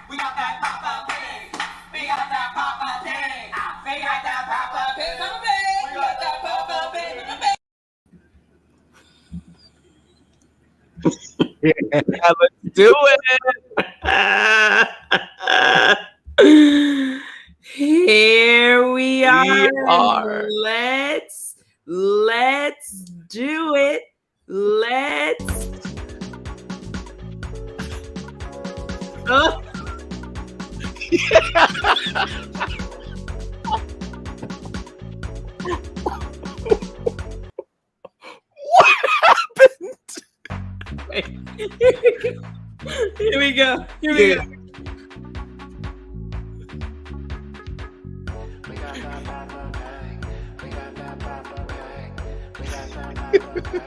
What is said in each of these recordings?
We got that Poppa Pig. We got that Poppa Pig. We got that Poppa Pig. We got that Poppa Pig. Yeah, let's do it. Here we are. We are. Let's do it. Let's. Oh. What happened? Here we go. We got that Poppa Pig. We got that Poppa Pig. We got that Poppa Pig.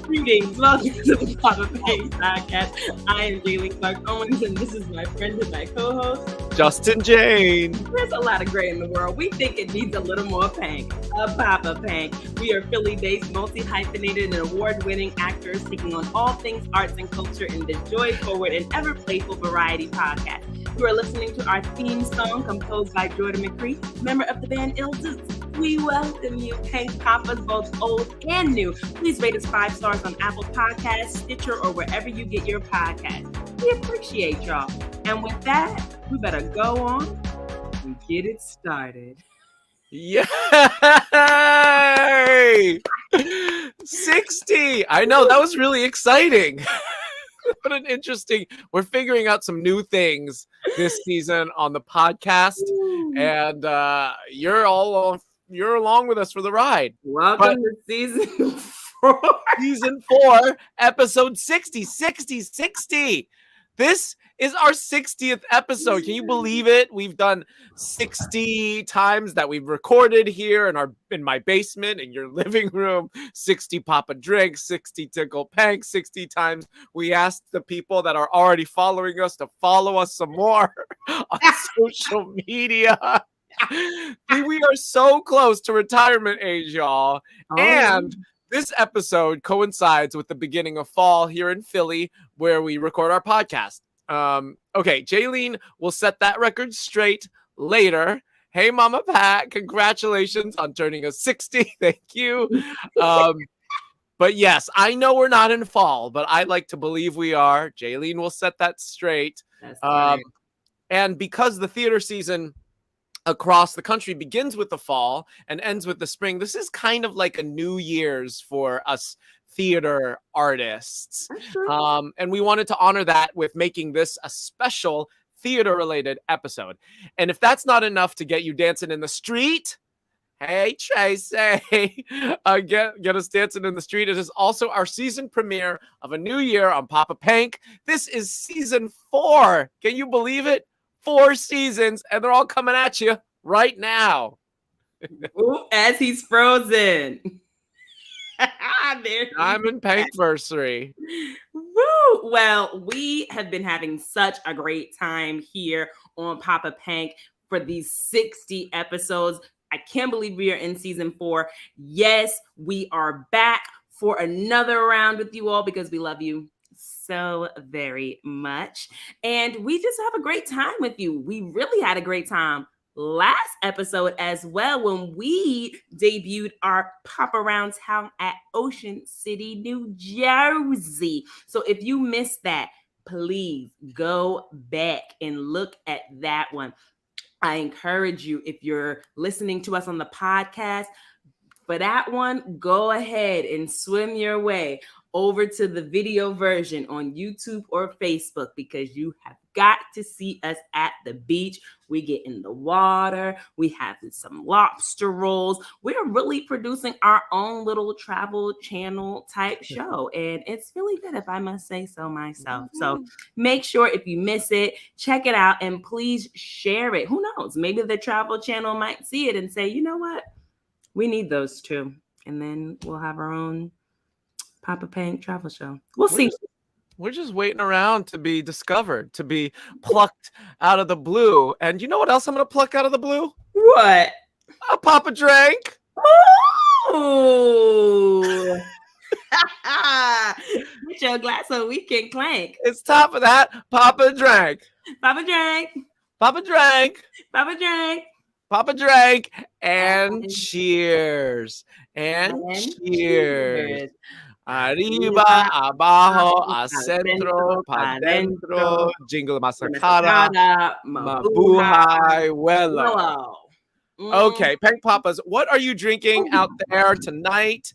Greetings, welcome to the PoppaDrank podcast. I am Jaylee Clark Owens, and this is my friend and my co-host, Justin Jane. There's a lot of gray in the world. We think it needs a little more pank. A Poppa Pank. We are Philly-based, multi-hyphenated, and award-winning actors seeking on all things arts and culture in this joy-forward and ever-playful variety podcast. You are listening to our theme song composed by Jordan McCree, member of the band Ill Dukes. We welcome you, Pank Poppas, both old and new. Please rate us 5 stars on Apple Podcasts, Stitcher, or wherever you get your podcasts. We appreciate y'all. And with that, we better go on and get it started. Yay! 60! I know, that was really exciting. What an interesting, we're figuring out some new things this season on the podcast. And you're along with us for the ride. Welcome to season 4. Season 4, episode 60. This is our 60th episode. Can you believe it? We've done 60 times that we've recorded here in my basement, in your living room. 60 PoppaDrank, 60 Tickled Pank, 60 times we asked the people that are already following us to follow us some more on social media. We are so close to retirement age, y'all. And this episode coincides with the beginning of fall here in Philly, where we record our podcast. Okay, Jaylene will set that record straight later. Hey, Mama Pat, congratulations on turning us 60. Thank you. But yes, I know we're not in fall, but I like to believe we are. Jaylene will set that straight. That's right. And because the theater season across the country begins with the fall and ends with the spring, this is kind of like a New Year's for us theater artists. And we wanted to honor that with making this a special theater-related episode. And if that's not enough to get you dancing in the street, hey, Tracy, get us dancing in the street. It is also our season premiere of a new year on Poppa Pank. This is season 4. Can you believe it? 4 seasons, and they're all coming at you right now. Ooh, as he's frozen. Diamond Pankversary. Woo! Well, we have been having such a great time here on Poppa Pank for these 60 episodes. I can't believe we are in season 4. Yes, we are back for another round with you all because we love you so very much. And we just have a great time with you. We really had a great time last episode as well when we debuted our Poppa Round Town at Ocean City, New Jersey. So if you missed that, please go back and look at that one. I encourage you, if you're listening to us on the podcast, for that one, go ahead and swim your way over to the video version on YouTube or Facebook because you have got to see us at the beach. We get in the water. We have some lobster rolls. We're really producing our own little travel channel type show. And it's really good, if I must say so myself. So make sure if you miss it, check it out and please share it. Who knows? Maybe the travel channel might see it and say, you know what? We need those too. And then we'll have our own Poppa Pank travel show. We'll see. We're just waiting around to be discovered, to be plucked out of the blue. And you know what else I'm going to pluck out of the blue? What? A PoppaDrank. Oh. Get your glass so we can clank. It's top of that. PoppaDrank. PoppaDrank. PoppaDrank. PoppaDrank. PoppaDrank. And cheers. And cheers. Arriba, abajo, a centro, pa dentro, jingle masacada, mabuhay, wello. Okay, Pank Poppas, what are you drinking out there tonight?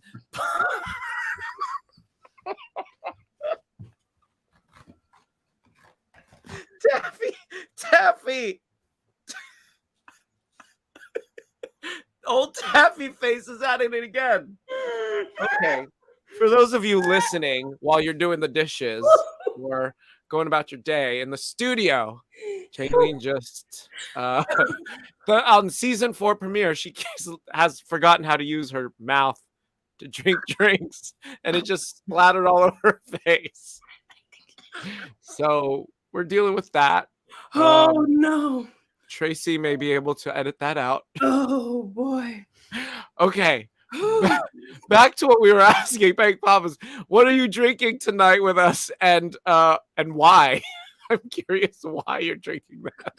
Taffy. Old Taffy face is at it again. Okay. For those of you listening while you're doing the dishes or going about your day in the studio, Jaylene just on season 4 premiere, she has forgotten how to use her mouth to drink drinks, and it just splattered all over her face. So we're dealing with that. Oh no. Tracy may be able to edit that out. Oh boy. Okay. Back to what we were asking, Pank Poppas. What are you drinking tonight with us, and why? I'm curious why you're drinking that.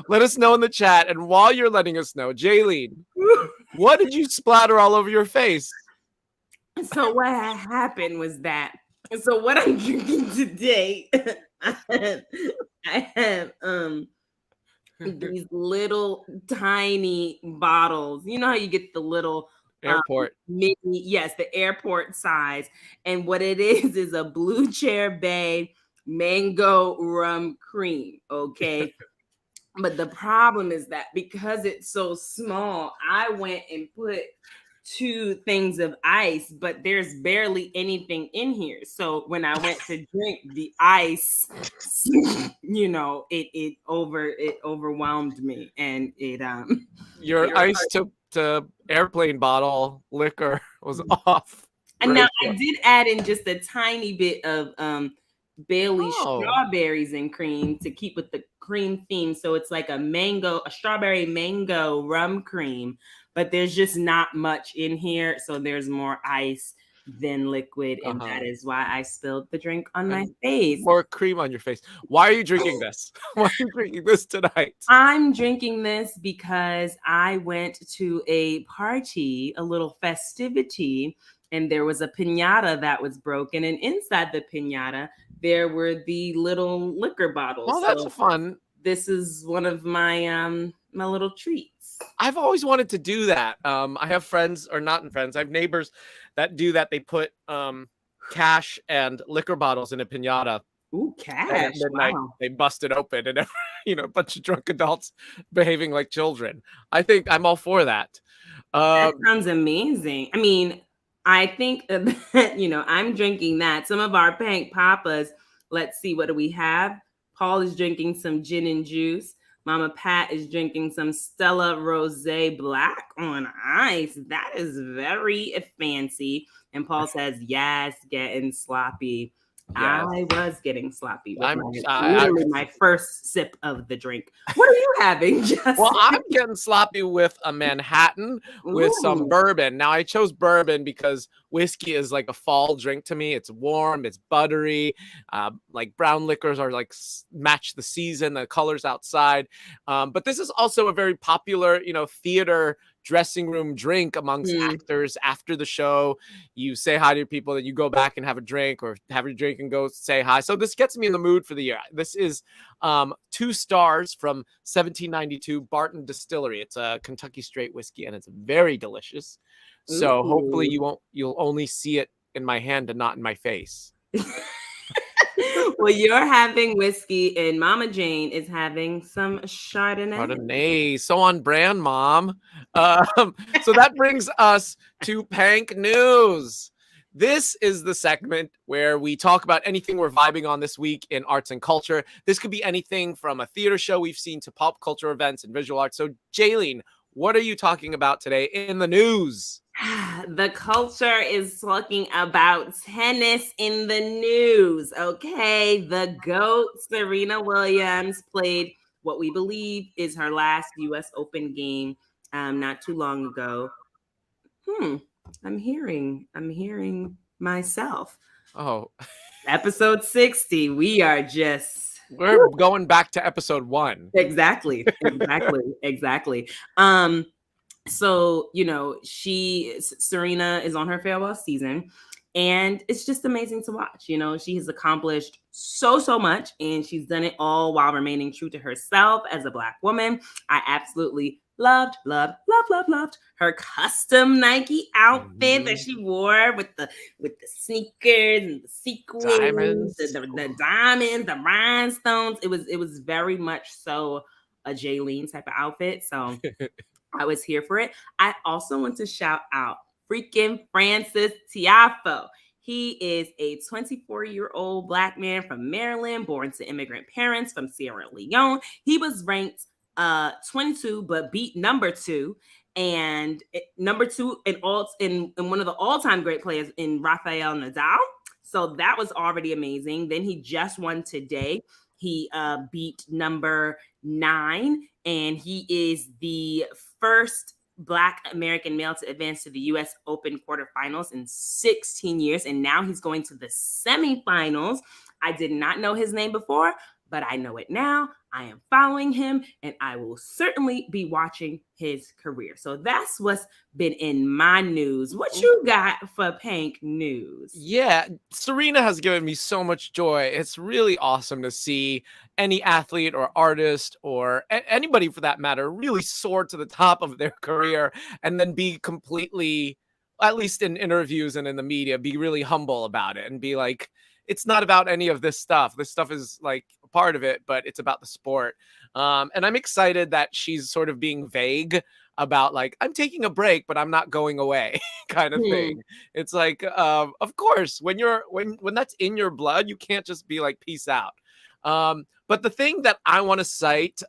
Let us know in the chat. And while you're letting us know, Jaylene, what did you splatter all over your face? So what happened was that. So what I'm drinking today, I have these little tiny bottles. You know how you get the little airport mini, yes, the airport size. And what it is a Blue Chair Bay mango rum cream. Okay. But the problem is that because it's so small, I went and put 2 things of ice, but there's barely anything in here. So when I went to drink the ice, you know, it overwhelmed me, and it your ice to airplane bottle liquor was off. And now I did add in just a tiny bit of Bailey strawberries and cream to keep with the cream theme. So it's like a strawberry mango rum cream, but there's just not much in here. So there's more ice than liquid. And that is why I spilled the drink on my face. More cream on your face. Why are you drinking this? Why are you drinking this tonight? I'm drinking this because I went to a party, a little festivity, and there was a piñata that was broken. And inside the piñata, there were the little liquor bottles. Oh, that's fun. This is one of my my little treats. I've always wanted to do that. I have friends, or not friends, I have neighbors that do that. They put cash and liquor bottles in a piñata. Ooh, cash! Wow. They bust it open, and a bunch of drunk adults behaving like children. I think I'm all for that. That sounds amazing. I mean, I think that, I'm drinking that. Some of our Pank Poppas, let's see, what do we have? Paul is drinking some gin and juice. Mama Pat is drinking some Stella Rosé Black on ice. That is very fancy. And Paul says, yes, getting sloppy. Yes. I was getting sloppy. Literally my first sip of the drink. What are you having, Justin? Well, I'm getting sloppy with a Manhattan with some bourbon. Now, I chose bourbon because whiskey is like a fall drink to me. It's warm, it's buttery. Like brown liquors are like match the season, the colors outside. But this is also a very popular, theater dressing room drink amongst actors. After the show, you say hi to people, then you go back and have a drink, or have your drink and go say hi. So this gets me in the mood for the year. This is 2 stars from 1792 Barton Distillery. It's a Kentucky straight whiskey, and it's very delicious. So hopefully you'll only see it in my hand and not in my face. Well, you're having whiskey, and Mama Jane is having some Chardonnay. So on brand, Mom. So that brings us to Pank News. This is the segment where we talk about anything we're vibing on this week in arts and culture. This could be anything from a theater show we've seen to pop culture events and visual arts. So, Jaylene, what are you talking about today in the news? The culture is talking about tennis in the news. Okay, the GOAT, Serena Williams, played what we believe is her last U.S. Open game not too long ago. I'm hearing myself. Oh, Episode 60. We are just we're going back to episode 1. exactly. So, you know, Serena is on her farewell season, and it's just amazing to watch. You know, she has accomplished so much, and she's done it all while remaining true to herself as a Black woman. I absolutely loved her custom Nike outfit that she wore with the sneakers and the sequins, Diamonds. the diamonds, the rhinestones. It was very much so a Jaylene type of outfit. So I was here for it. I also want to shout out freaking Francis Tiafo. He is a 24-year-old Black man from Maryland, born to immigrant parents from Sierra Leone. He was ranked 22, but beat number 2. And number 2 in one of the all-time great players in Rafael Nadal. So that was already amazing. Then he just won today. He beat number 9, and he is the first Black American male to advance to the U.S. Open quarterfinals in 16 years. And now he's going to the semifinals. I did not know his name before, but I know it now. I am following him, and I will certainly be watching his career. So that's what's been in my news. What you got for Pank news? Yeah, Serena has given me so much joy. It's really awesome to see any athlete or artist or anybody for that matter really soar to the top of their career and then be completely, at least in interviews and in the media, be really humble about it and be like, it's not about any of this stuff. This stuff is like a part of it, but it's about the sport. And I'm excited that she's sort of being vague about like, I'm taking a break, but I'm not going away kind of thing. It's like, of course, when that's in your blood, you can't just be like, peace out. But the thing that I want to cite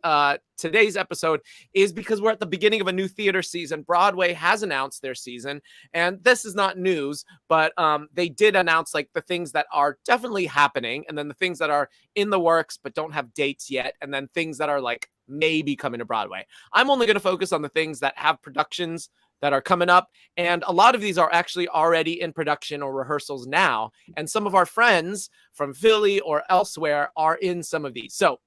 today's episode is because we're at the beginning of a new theater season. Broadway has announced their season, and this is not news, but they did announce like the things that are definitely happening, and then the things that are in the works but don't have dates yet, and then things that are like maybe coming to Broadway. I'm only going to focus on the things that have productions that are coming up. And a lot of these are actually already in production or rehearsals now. And some of our friends from Philly or elsewhere are in some of these. So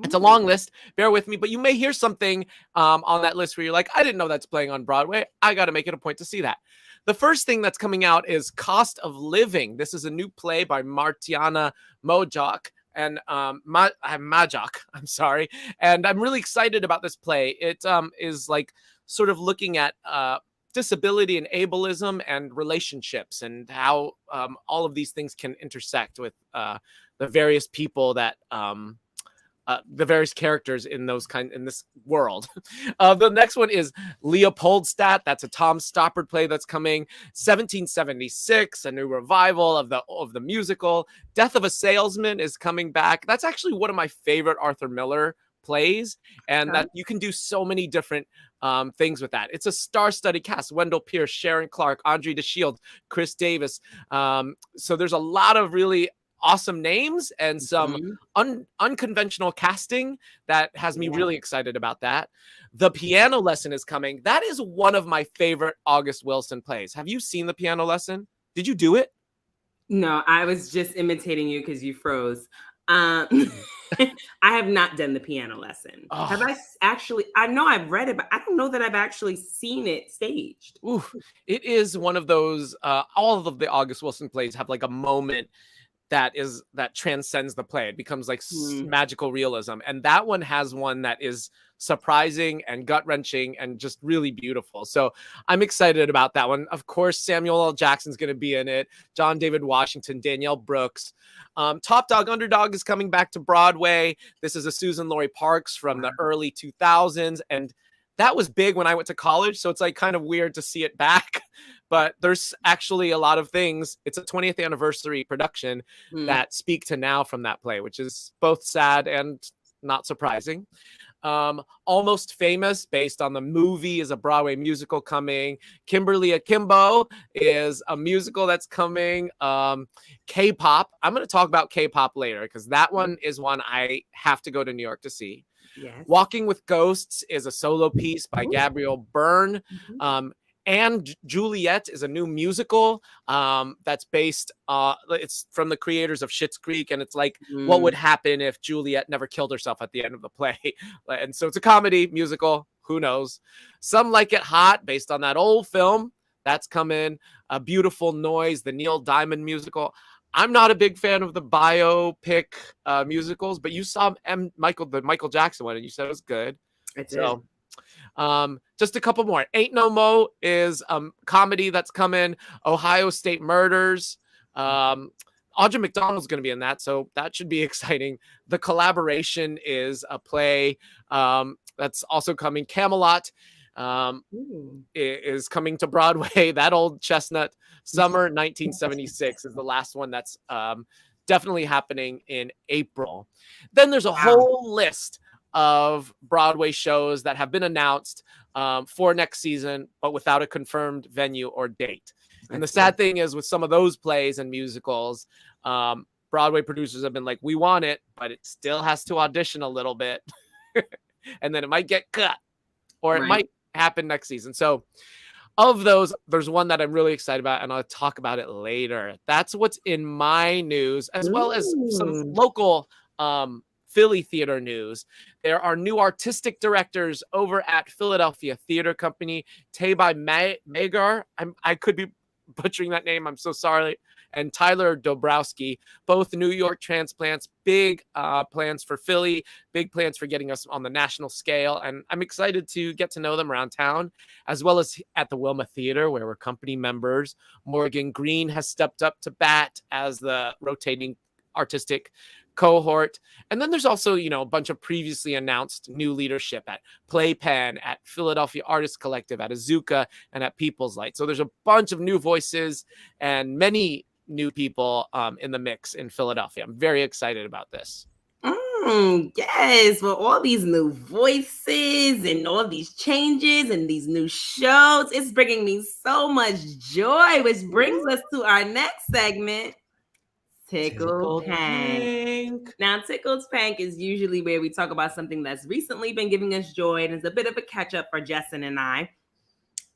it's a long list. Bear with me, but you may hear something on that list where you're like, I didn't know that's playing on Broadway. I got to make it a point to see that. The first thing that's coming out is Cost of Living. This is a new play by Martiana Mojok and Majok. I'm sorry. And I'm really excited about this play. It is like sort of looking at disability and ableism and relationships and how all of these things can intersect with the various people that the various characters in this world. The next one is Leopoldstadt. That's a Tom Stoppard play that's coming. 1776, a new revival of the musical. Death of a Salesman is coming back. That's actually one of my favorite Arthur Miller plays, and that you can do so many different things with that. It's a star-studded cast: Wendell Pierce, Sharon Clark, Andre DeShield, Chris Davis. So there's a lot of really awesome names and some unconventional casting that has me really excited about that. The Piano Lesson is coming. That is one of my favorite August Wilson plays. Have you seen The Piano Lesson? Did you do it? No, I was just imitating you because you froze. I have not done The Piano Lesson. Oh. Have I actually? I know I've read it, but I don't know that I've actually seen it staged. Ooh, it is one of those. All of the August Wilson plays have like a moment that transcends the play. It becomes like magical realism, and that one has one that is surprising and gut-wrenching and just really beautiful. So I'm excited about that one. Of course, Samuel L. Jackson's going to be in it. John David Washington, Danielle Brooks. Top Dog Underdog is coming back to Broadway. This is a Susan Laurie Parks from the early 2000s, and that was big when I went to college, so it's like kind of weird to see it back. But there's actually a lot of things. It's a 20th anniversary production that speak to now from that play, which is both sad and not surprising. Almost Famous, based on the movie, is a Broadway musical coming. Kimberly Akimbo is a musical that's coming. K-pop. I'm going to talk about K-pop later because that one is one I have to go to New York to see. Yes. Walking with Ghosts is a solo piece by Gabrielle Byrne. And Juliet is a new musical that's based, it's from the creators of Schitt's Creek, and it's like what would happen if Juliet never killed herself at the end of the play. And so it's a comedy musical. Who knows? Some Like It Hot, based on that old film. That's coming. A Beautiful Noise, the Neil Diamond musical. I'm not a big fan of the biopic musicals, but you saw the Michael Jackson one, and you said it was good. So just a couple more. Ain't No Mo is comedy that's coming. Ohio State Murders. Audra McDonald's going to be in that, so that should be exciting. The Collaboration is a play that's also coming. Camelot is coming to Broadway. That old chestnut. Summer 1976 is the last one that's definitely happening in April. Then there's a whole list of Broadway shows that have been announced for next season, but without a confirmed venue or date. And the sad thing is, with some of those plays and musicals, Broadway producers have been like, we want it, but it still has to audition a little bit. And then it might get cut, or it might happen next season. So of those, there's one that I'm really excited about, and I'll talk about it later. That's what's in my news, as well as some local Philly theater news. There are new artistic directors over at Philadelphia Theater Company. Tabai Magar, I could be butchering that name, I'm so sorry, and Tyler Dobrowski, both New York transplants. Big plans for Philly, big plans for getting us on the national scale, and I'm excited to get to know them around town, as well as at the Wilma Theater, where we're company members. Morgan Green has stepped up to bat as the rotating artistic cohort. And then there's also, a bunch of previously announced new leadership at Playpen, at Philadelphia Artists Collective, at Azuka, and at People's Light. So there's a bunch of new voices and many new people in the mix in Philadelphia. I'm very excited about this. Yes, well, all these new voices and all these changes and these new shows, it's bringing me so much joy, which brings us to our next segment, Tickled Pank. Now, Tickled Pank is usually where we talk about something that's recently been giving us joy, and it's a bit of a catch up for Justin and I.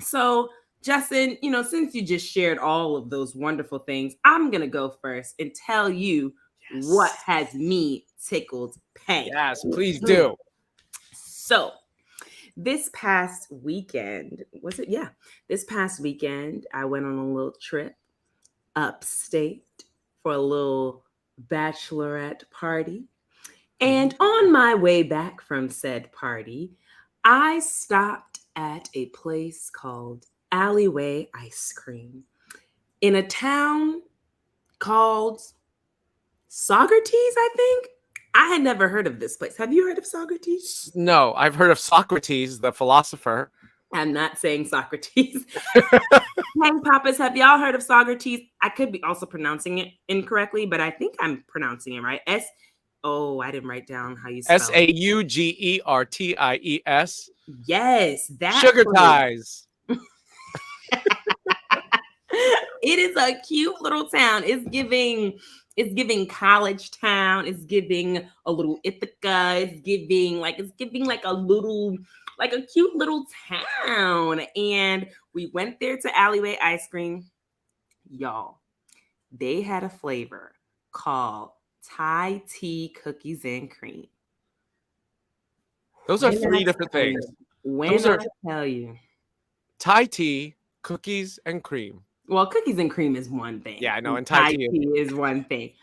So, Justin, since you just shared all of those wonderful things, I'm going to go first and tell you what has me tickled pink. Yes, please do. So, this past weekend, this past weekend, I went on a little trip upstate for a little bachelorette party. And on my way back from said party, I stopped at a place called Alleyway Ice Cream in a town called Socrates, I think. I had never heard of this place. Have you heard of Socrates? No, I've heard of Socrates, the philosopher. I'm not saying Socrates. Hey, Poppas, have y'all heard of Socrates? I could be also pronouncing it incorrectly, but I think I'm pronouncing it right. I didn't write down how you spell it. Saugerties. Yes, that Sugar ties. It is a cute little town. It's giving college town. It's giving a little Ithaca. It's giving like a cute little town. And we went there to Alleyway Ice Cream. Y'all, they had a flavor called Thai tea cookies and cream. Those are three different things. I tell you, Thai tea, cookies, and cream. Well, cookies and cream is one thing. Yeah, I know. And Thai tea is one thing.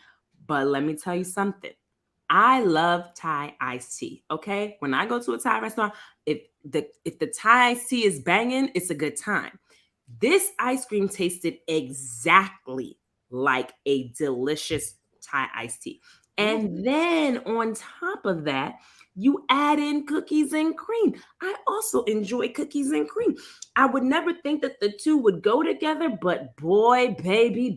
But let me tell you something. I love Thai iced tea. Okay, when I go to a Thai restaurant, if the Thai iced tea is banging, it's a good time. This ice cream tasted exactly like a delicious Thai iced tea. And then on top of that, you add in cookies and cream. I also enjoy cookies and cream. I would never think that the two would go together, but boy, baby,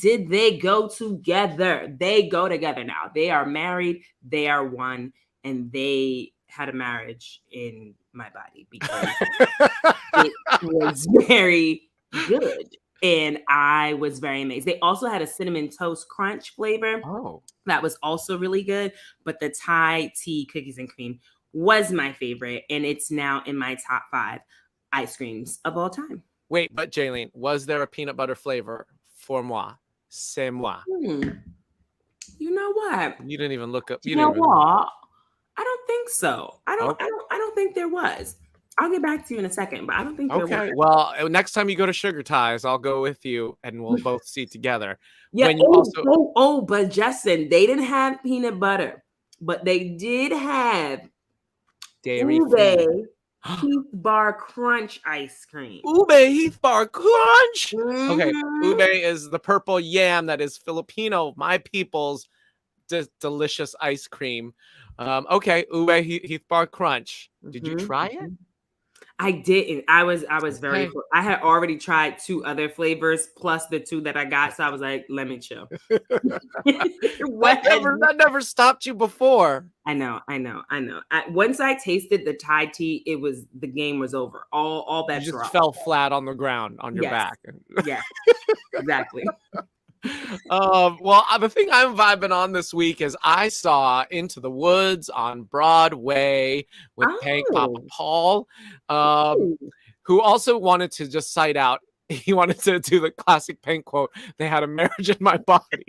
did they go together. They go together now. They are married. They are one. And they had a marriage in my body because it was very good. And I was very amazed. They also had a cinnamon toast crunch flavor. Oh, that was also really good. But the Thai tea cookies and cream was my favorite. And it's now in my top 5 ice creams of all time. Wait, but Jaylene, was there a peanut butter flavor? For moi, c'est moi. You know what? You didn't even look up. You know what? I don't think so. I Okay. don't think there was. I'll get back to you in a second, but I don't think there was. Okay. Well, next time you go to Sugar Ties, I'll go with you, and we'll both see together. Yeah. When you But Justin, they didn't have peanut butter, but they did have dairy Ube Heath Bar Crunch ice cream. Ube Heath Bar Crunch. Okay, Mhm. ube is the purple yam that is Filipino, my people's delicious ice cream. Okay, Ube Heath Bar Crunch. Did you try it? I didn't. I was very. Okay. I had already tried 2 other flavors plus the 2 that I got, so I was like, let me chill. That never stopped you before. I know. Once I tasted the Thai tea, the game was over. All bets You were just off. fell flat on the ground on your back. Yeah, exactly. Well, the thing I'm vibing on this week is I saw Into the Woods on Broadway with Pank Poppa Paul, who also wanted to just cite out. He wanted to do the classic Pank quote, "They had a marriage in my body."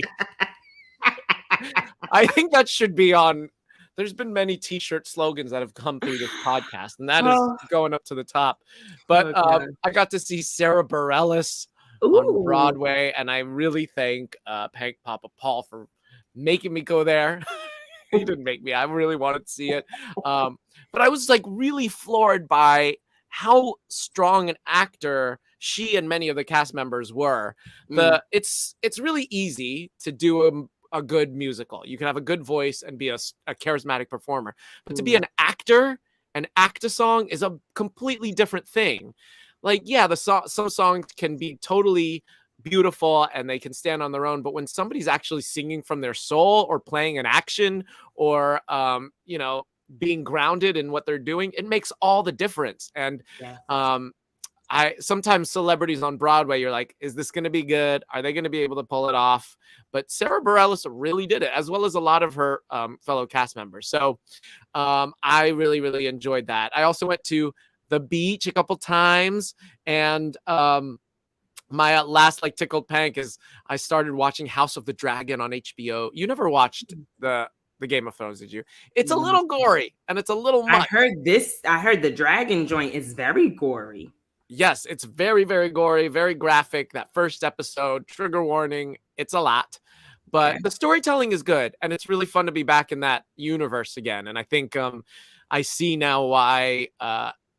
I think that should be on. There's been many T-shirt slogans that have come through this podcast, and that is going up to the top. But I got to see Sarah Bareilles on Broadway, and I really thank Pank Poppa Paul for making me go there. He didn't make me. I really wanted to see it. But I was like really floored by how strong an actor she and many of the cast members were. It's really easy to do a good musical. You can have a good voice and be a charismatic performer. But to be an actor and act a song is a completely different thing. Like, yeah, some songs can be totally beautiful and they can stand on their own, but when somebody's actually singing from their soul or playing an action or being grounded in what they're doing, it makes all the difference. And I sometimes celebrities on Broadway, you're like, is this going to be good? Are they going to be able to pull it off? But Sarah Bareilles really did it, as well as a lot of her fellow cast members. So I really, really enjoyed that. I also went to the beach a couple times, and my last Tickled Pank is I started watching House of the Dragon on HBO. You never watched the Game of Thrones, did you? It's a little gory and it's a little much. I heard the dragon joint is very gory. Yes, it's very, very gory, very graphic. That first episode, trigger warning, it's a lot. But the storytelling is good, and it's really fun to be back in that universe again. And I think I see now why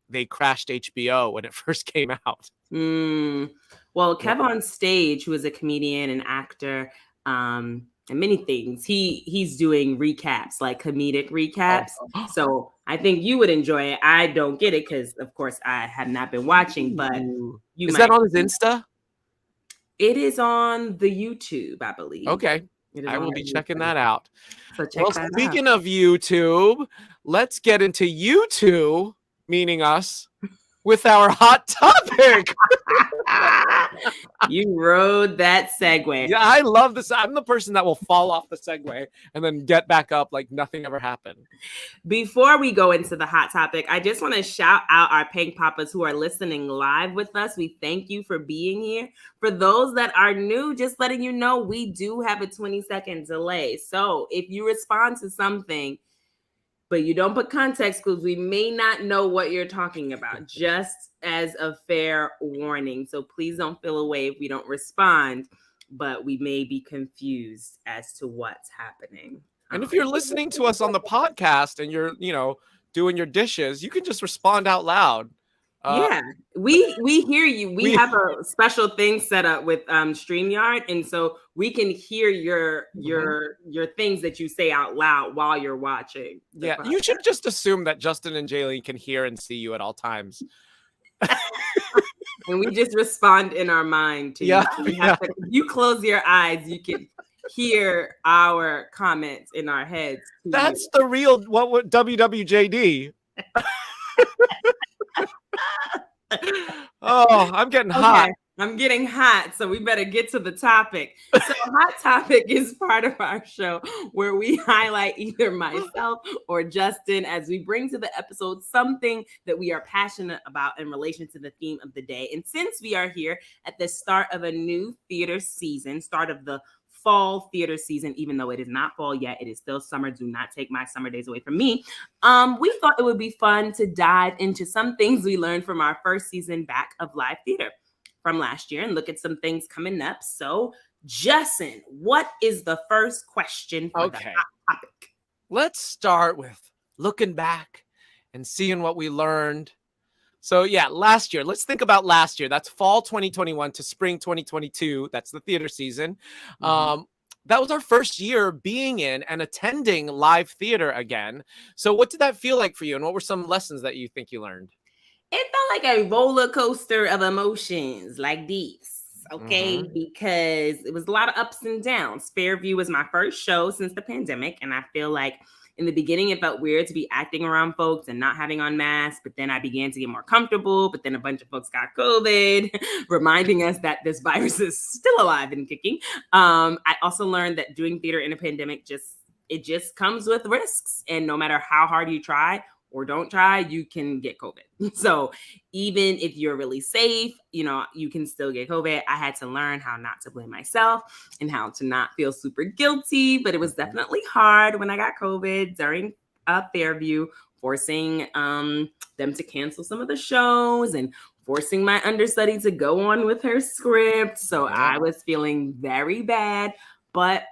they crashed HBO when it first came out. Well, Kev on Stage, who is a comedian and actor, and many things, he's doing recaps, like comedic recaps. So I think you would enjoy it. I don't get it because, of course, I have not been watching. But is that on his Insta? It is on the YouTube, I believe. Okay. I will be checking that out. So check that out. Speaking of YouTube, let's get into YouTube, meaning us, with our hot topic. You rode that segue. Yeah, I love this. I'm the person that will fall off the segue and then get back up like nothing ever happened. Before we go into the hot topic, I just want to shout out our Pank Poppas who are listening live with us. We thank you for being here. For those that are new, just letting you know, we do have a 20-second delay. So if you respond to something, but you don't put context clues, we may not know what you're talking about, just as a fair warning. So please don't feel away if we don't respond, but we may be confused as to what's happening. And if you're listening to us on the podcast and you're, doing your dishes, you can just respond out loud. Yeah, we hear you. We have a special thing set up with StreamYard, and so we can hear your things that you say out loud while you're watching. Yeah, you should just assume that Justin and Jaylene can hear and see you at all times. And we just respond in our mind to you. You close your eyes, you can hear our comments in our heads. That's the real WWJD. Oh, I'm getting hot. I'm getting hot, so we better get to the topic. So, Hot Topic is part of our show where we highlight either myself or Justin as we bring to the episode something that we are passionate about in relation to the theme of the day. And since we are here at the start of a new theater season, start of the fall theater season, even though it is not fall yet, it is still summer. Do not take my summer days away from me. We thought it would be fun to dive into some things we learned from our first season back of live theater from last year and look at some things coming up. So, Justin, what is the first question for the Hot Topic? Let's start with looking back and seeing what we learned. So yeah, last year, let's think about last year. That's fall 2021 to spring 2022. That's the theater season. That was our first year being in and attending live theater again. So what did that feel like for you? And what were some lessons that you think you learned? It felt like a roller coaster of emotions like these, okay? Because it was a lot of ups and downs. Fairview was my first show since the pandemic, and I feel like in the beginning, it felt weird to be acting around folks and not having on masks, but then I began to get more comfortable, but then a bunch of folks got COVID, reminding us that this virus is still alive and kicking. I also learned that doing theater in a pandemic just comes with risks, and no matter how hard you try or don't try, you can get COVID. So even if you're really safe, you can still get COVID. I had to learn how not to blame myself and how to not feel super guilty, but it was definitely hard when I got COVID during Fairview, forcing them to cancel some of the shows and forcing my understudy to go on with her script. So I was feeling very bad, but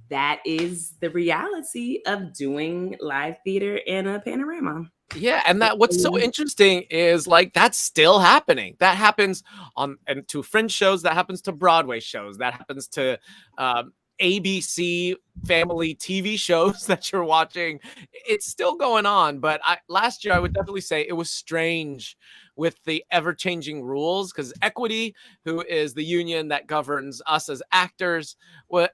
that is the reality of doing live theater in a panorama. Yeah, and what's so interesting is like that's still happening. That happens and to fringe shows, that happens to Broadway shows, that happens to ABC family TV shows that you're watching. It's still going on, but last year I would definitely say it was strange with the ever-changing rules because Equity, who is the union that governs us as actors,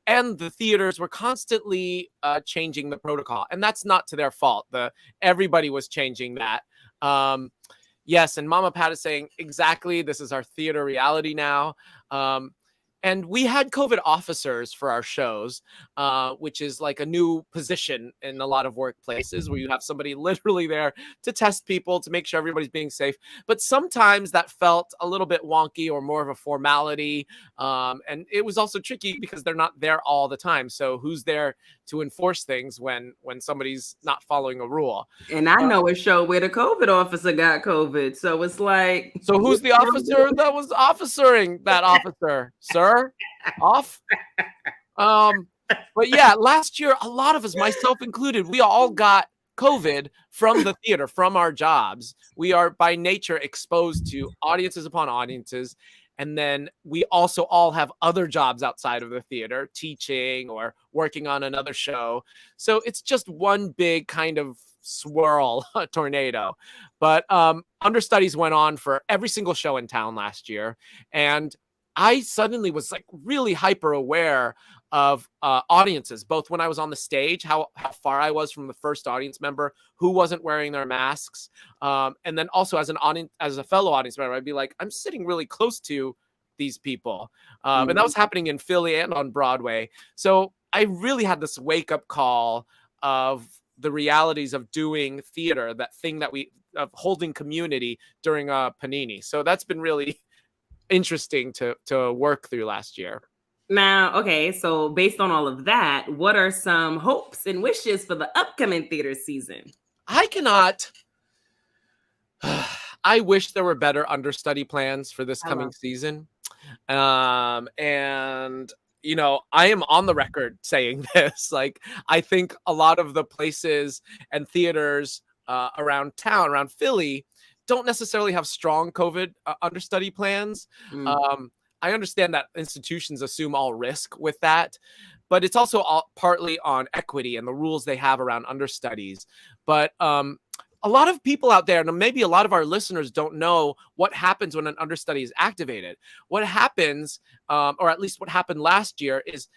and the theaters were constantly changing the protocol, and that's not to their fault. Everybody was changing that. Yes, and Mama Pat is saying exactly. This is our theater reality now. And we had COVID officers for our shows, which is like a new position in a lot of workplaces where you have somebody literally there to test people, to make sure everybody's being safe. But sometimes that felt a little bit wonky or more of a formality. And it was also tricky because they're not there all the time. So who's there to enforce things when somebody's not following a rule? And I know a show where the COVID officer got COVID. So it's like... So who's the officer that was officering that officer, sir? Off. But yeah, last year, a lot of us, myself included, we all got COVID from the theater, from our jobs. We are by nature exposed to audiences upon audiences. And then we also all have other jobs outside of the theater, teaching or working on another show. So it's just one big kind of swirl, tornado. But understudies went on for every single show in town last year. And I suddenly was like really hyper aware of audiences, both when I was on the stage, how far I was from the first audience member who wasn't wearing their masks. And then also as a fellow audience member, I'd be like, I'm sitting really close to these people. And that was happening in Philly and on Broadway. So I really had this wake up call of the realities of doing theater, that thing of holding community during a Panini. So that's been really interesting to work through last year. Now, okay, so based on all of that, what are some hopes and wishes for the upcoming theater season? I wish there were better understudy plans for this coming season. And I am on the record saying this. Like, I think a lot of the places and theaters around town, around Philly, don't necessarily have strong COVID understudy plans. I understand that institutions assume all risk with that, but it's also partly on equity and the rules they have around understudies. But a lot of people out there, and maybe a lot of our listeners, don't know what happens when an understudy is activated. What happens, or at least what happened last year, is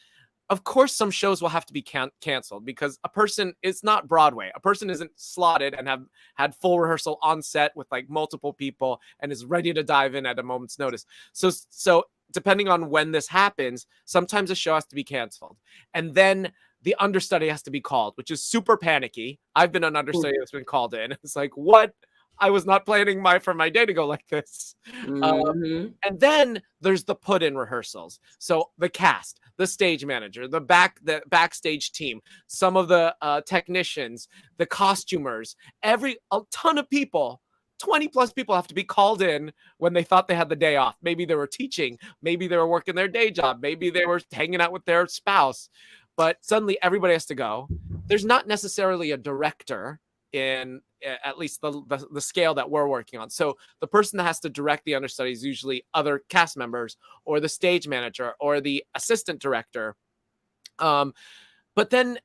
of course, some shows will have to be canceled because a person is not Broadway. A person isn't slotted and have had full rehearsal on set with like multiple people and is ready to dive in at a moment's notice. So depending on when this happens, sometimes a show has to be canceled. And then the understudy has to be called, which is super panicky. I've been an understudy that's been called in. It's like, what? I was not planning for my day to go like this. And then there's the put-in rehearsals. So the cast, the stage manager, the backstage team, some of the technicians, the costumers, a ton of people, 20 plus people have to be called in when they thought they had the day off. Maybe they were teaching, maybe they were working their day job, maybe they were hanging out with their spouse, but suddenly everybody has to go. There's not necessarily a director in at least the scale that we're working on. So the person that has to direct the understudy is usually other cast members or the stage manager or the assistant director. But then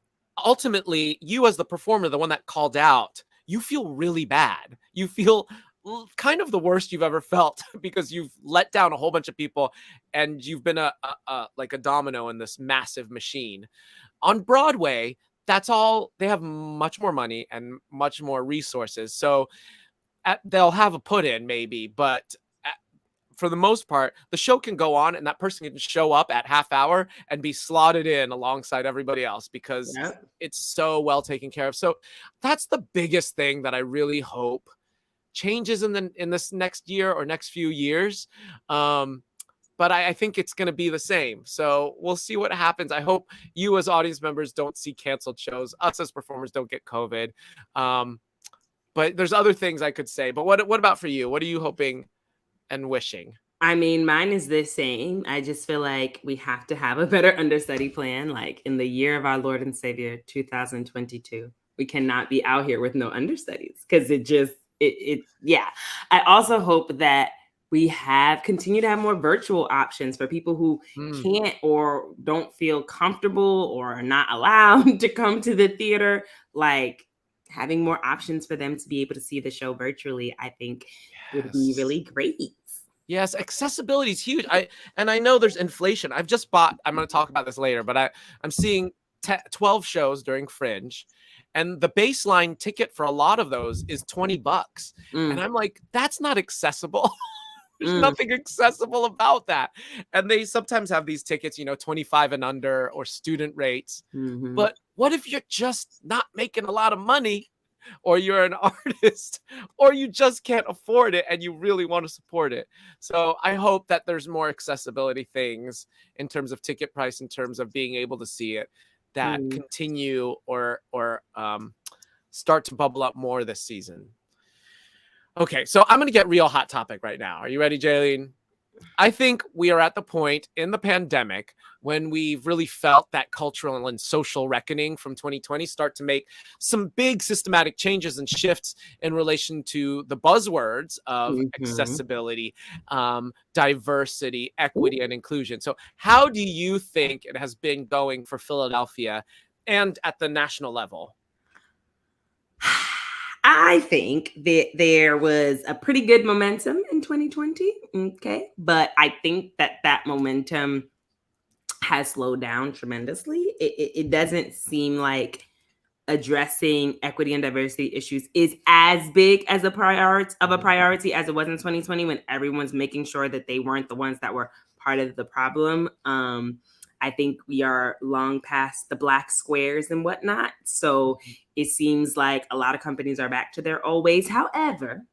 ultimately, you as the performer, the one that called out, you feel really bad. You feel kind of the worst you've ever felt because you've let down a whole bunch of people and you've been like a domino in this massive machine. On Broadway, that's all. They have much more money and much more resources. So they'll have a put in maybe, but for the most part, the show can go on and that person can show up at half hour and be slotted in alongside everybody else because it's so well taken care of. So that's the biggest thing that I really hope changes in this next year or next few years. But I think it's going to be the same. So we'll see what happens. I hope you as audience members don't see canceled shows. Us as performers don't get COVID. But there's other things I could say. But what about for you? What are you hoping and wishing? I mean, mine is the same. I just feel like we have to have a better understudy plan. Like in the year of our Lord and Savior, 2022, we cannot be out here with no understudies because yeah. I also hope that we continue to have more virtual options for people who can't or don't feel comfortable or are not allowed to come to the theater. Like having more options for them to be able to see the show virtually, I think would be really great. Yes, accessibility is huge. I know there's inflation. I'm going to talk about this later, but I'm seeing 12 shows during Fringe. And the baseline ticket for a lot of those is $20. And I'm like, that's not accessible. There's nothing accessible about that. And they sometimes have these tickets, 25 and under or student rates. But what if you're just not making a lot of money or you're an artist or you just can't afford it and you really want to support it? So I hope that there's more accessibility things in terms of ticket price, in terms of being able to see it that continue or start to bubble up more this season. Okay, so I'm going to get real hot topic right now. Are you ready, Jaylene? I think we are at the point in the pandemic when we've really felt that cultural and social reckoning from 2020 start to make some big systematic changes and shifts in relation to the buzzwords of accessibility, diversity, equity, and inclusion. So how do you think it has been going for Philadelphia and at the national level? I think that there was a pretty good momentum in 2020. Okay. But I think that momentum has slowed down tremendously. It doesn't seem like addressing equity and diversity issues is as big as a priority as it was in 2020 when everyone's making sure that they weren't the ones that were part of the problem. I think we are long past the black squares and whatnot. So it seems like a lot of companies are back to their old ways. However,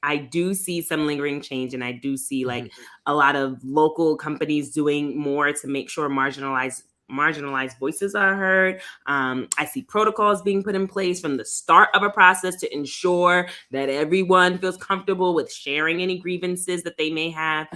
I do see some lingering change, and I do see like a lot of local companies doing more to make sure marginalized voices are heard. I see protocols being put in place from the start of a process to ensure that everyone feels comfortable with sharing any grievances that they may have.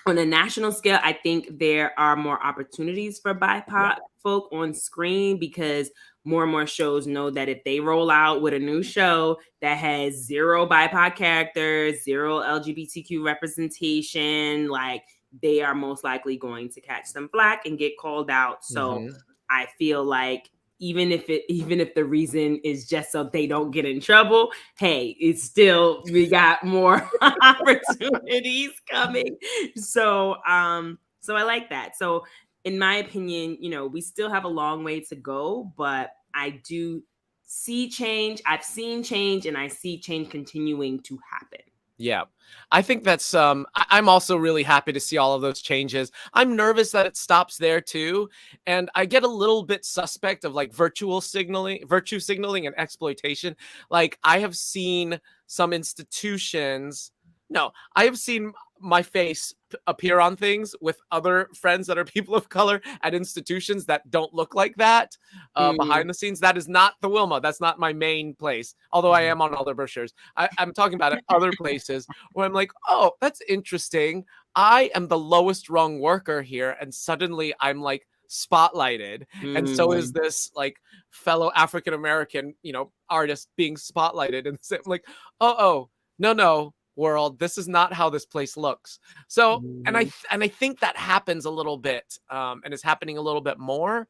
On a national scale, I think there are more opportunities for BIPOC folk on screen because more and more shows know that if they roll out with a new show that has 0 BIPOC characters, 0 LGBTQ representation, like they are most likely going to catch some flack and get called out. So I feel like even if the reason is just so they don't get in trouble, hey, it's still, we got more opportunities coming. So I like that. So in my opinion, we still have a long way to go, but I do see change. I've seen change, and I see change continuing to happen. Yeah. I think that's I'm also really happy to see all of those changes. I'm nervous that it stops there too, and I get a little bit suspect of like virtue signaling and exploitation. Like I have seen some institutions no, I have seen my face appear on things with other friends that are people of color at institutions that don't look like that behind the scenes. That is not the Wilma. That's not my main place, although I am on all their brochures. I'm talking about it other places where I'm like, oh, that's interesting. I am the lowest rung worker here, and suddenly I'm like spotlighted, and so is this like fellow African American, artist being spotlighted, and so I'm like, oh, no, world, this is not how this place looks. So, and I think that happens a little bit, and is happening a little bit more.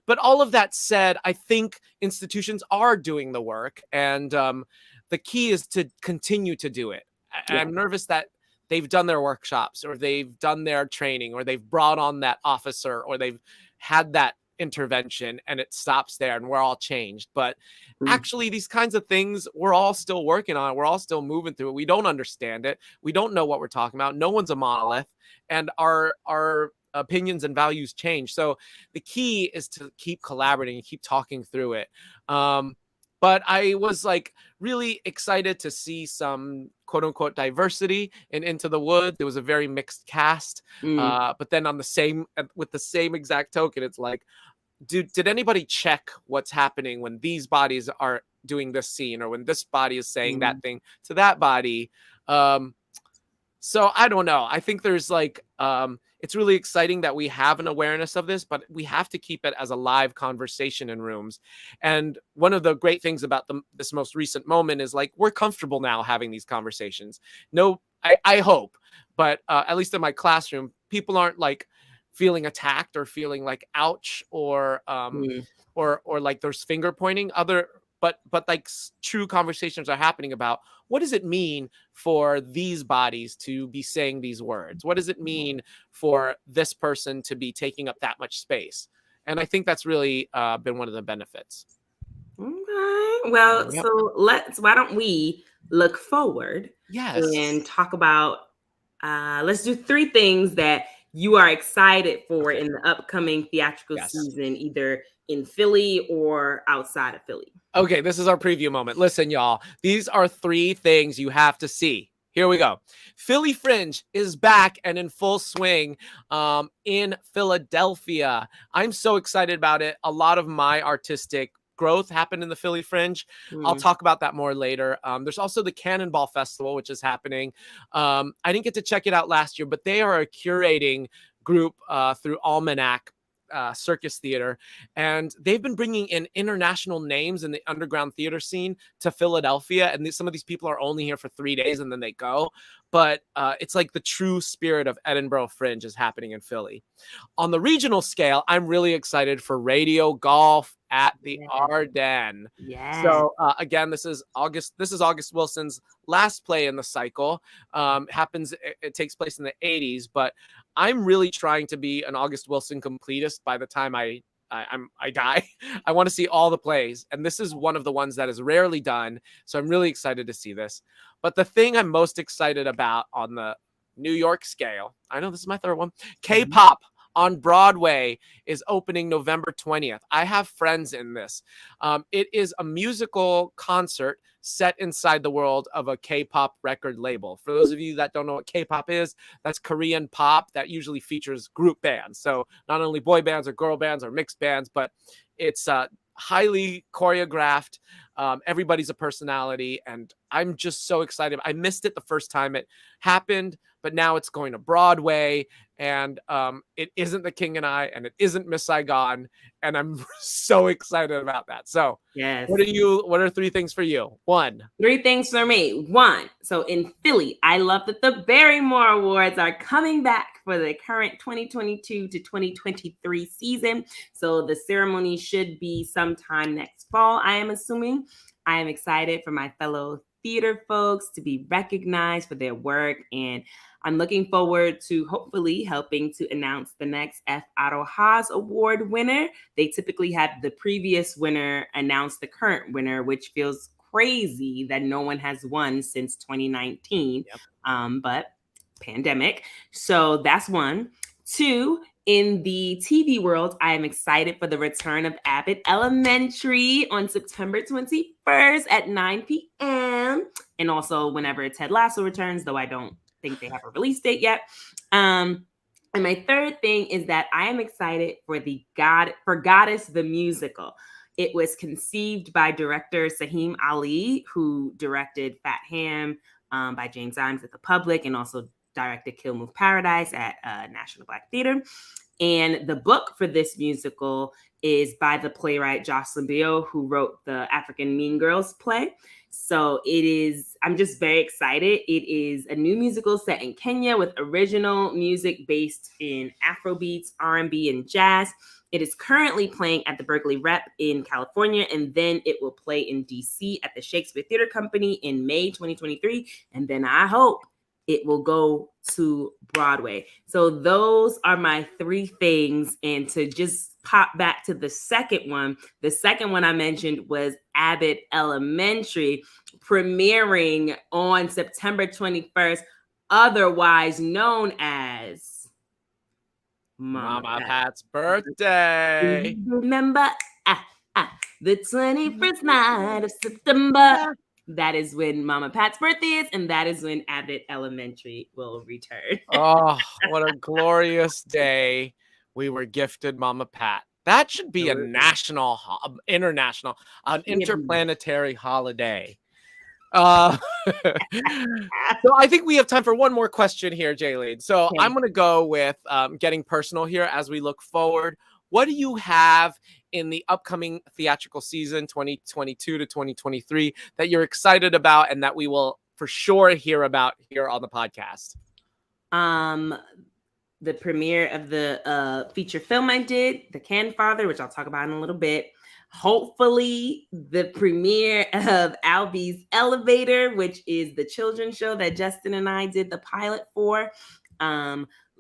But all of that said, I think institutions are doing the work, and the key is to continue to do it. I'm nervous that they've done their workshops, or they've done their training, or they've brought on that officer, or they've had that intervention, and it stops there and we're all changed. But actually, these kinds of things we're all still working on. We're all still moving through it. We don't understand it. We don't know what we're talking about. No one's a monolith, and our opinions and values change. So the key is to keep collaborating and keep talking through it. But I was like really excited to see some quote unquote diversity in Into the Woods. It was a very mixed cast. But then with the same exact token, it's like, did anybody check what's happening when these bodies are doing this scene, or when this body is saying that thing to that body? So I don't know. I think there's like, it's really exciting that we have an awareness of this, but we have to keep it as a live conversation in rooms. And one of the great things about this most recent moment is like, we're comfortable now having these conversations. No, I hope, but at least in my classroom, people aren't like feeling attacked or feeling like ouch, or like there's finger pointing. But like true conversations are happening about, what does it mean for these bodies to be saying these words? What does it mean for this person to be taking up that much space? And I think that's really been one of the benefits. Okay. Well, so why don't we look forward and talk about, let's do 3 things that you are excited for in the upcoming theatrical season, either in Philly or outside of Philly. Okay, this is our preview moment. Listen, y'all, these are 3 things you have to see. Here we go. Philly Fringe is back and in full swing in Philadelphia. I'm so excited about it. A lot of my artistic growth happened in the Philly Fringe. I'll talk about that more later. There's also the Cannonball Festival, which is happening. I didn't get to check it out last year, but they are a curating group through Almanac Circus Theater, and they've been bringing in international names in the underground theater scene to Philadelphia, and some of these people are only here for 3 days and then they go. But it's like the true spirit of Edinburgh Fringe is happening in Philly. On the regional scale, I'm really excited for Radio Golf at the Ardennes. So again, this is August Wilson's last play in the cycle. It takes place in the 80s, but I'm really trying to be an August Wilson completist by the time I die. I want to see all the plays, and this is one of the ones that is rarely done. So I'm really excited to see this. But the thing I'm most excited about on the New York scale, I know this is my 3rd one, K-pop on Broadway is opening November 20th. I have friends in this. It is a musical concert set inside the world of a K-pop record label. For those of you that don't know what K-pop is, that's Korean pop that usually features group bands. So not only boy bands or girl bands or mixed bands, but it's highly choreographed. Everybody's a personality, and I'm just so excited. I missed it the first time it happened, but now it's going to Broadway, and it isn't The King and I, and it isn't Miss Saigon, and I'm so excited about that. So what are 3 things for you? 1. 3 things for me. 1, so in Philly, I love that the Barrymore Awards are coming back for the current 2022 to 2023 season. So the ceremony should be sometime next fall, I am assuming. I am excited for my fellow theater folks to be recognized for their work. And I'm looking forward to hopefully helping to announce the next F. Otto Haas Award winner. They typically have the previous winner announce the current winner, which feels crazy that no one has won since 2019. Yep. But pandemic. So that's one. Two, in the TV world, I am excited for the return of Abbott Elementary on September 21st at 9 p.m. And also whenever Ted Lasso returns, though I don't think they have a release date yet. And my third thing is that I am excited for Goddess the musical. It was conceived by director Saheem Ali, who directed Fat Ham by James Imes at the Public, and also directed Kill Move Paradise at National Black Theater. And the book for this musical is by the playwright Jocelyn Bio, who wrote the African Mean Girls play. So I'm just very excited. It is a new musical set in Kenya with original music based in Afrobeats, R&B, and jazz. It is currently playing at the Berkeley Rep in California, and then it will play in DC at the Shakespeare Theater Company in May 2023. And then I hope it will go to Broadway. So those are my three things. And to just pop back to the second one I mentioned was Abbott Elementary, premiering on September 21st, otherwise known as Mama Pat's birthday. Remember the 21st night of September. That is when Mama Pat's birthday is, and that is when Abbott Elementary will return. Oh, what a glorious day we were gifted Mama Pat. That should be a national, international, an interplanetary holiday. So I think we have time for one more question here, Jaylene. So Okay. I'm going to go with getting personal here as we look forward. What do you have in the upcoming theatrical season 2022 to 2023 that you're excited about and that we will for sure hear about here on the podcast? The premiere of the feature film I did, The Can Father, which I'll talk about in a little bit. Hopefully the premiere of Albie's Elevator, which is the children's show that Justin and I did the pilot for.